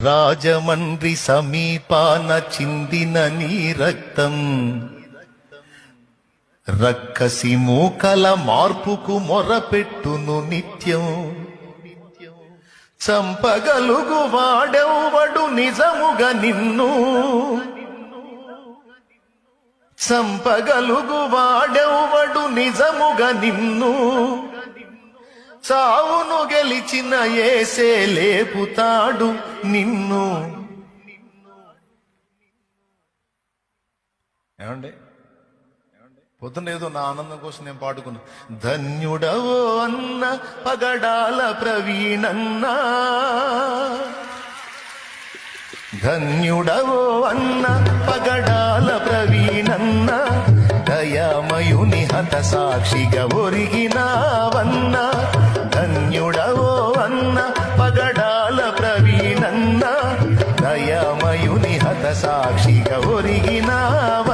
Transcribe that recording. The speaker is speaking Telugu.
రాజమండ్రి సమీపాన చిందిన నీ రక్తం రక్కసి మూకల మార్పుకు మొరపెట్టును నిత్యం. చంపగలుగు వాడెవ్వడు నిజముగా నిన్ను, చంపగలుగు వాడెవ్వడు నిజముగా నిన్ను. చావును గెలిచిన యేసే లేపుతాడు నిన్ను. ఏమండి పొద్దున ఏదో నా ఆనందం కోసం నేను పాడుకున్నా. ధన్యుడవో అన్న పగడాల ప్రవీణన్నా, ధన్యుడవో అన్న పగడాల ప్రవీణన్నా, దయామయుని హత సాక్షిగా ఒరిగినావన్నా. ధన్యుడవో అన్న పగడాల ప్రవీణన్నా, దయామయుని హత సాక్షిగా ఒరిగినావన్నా.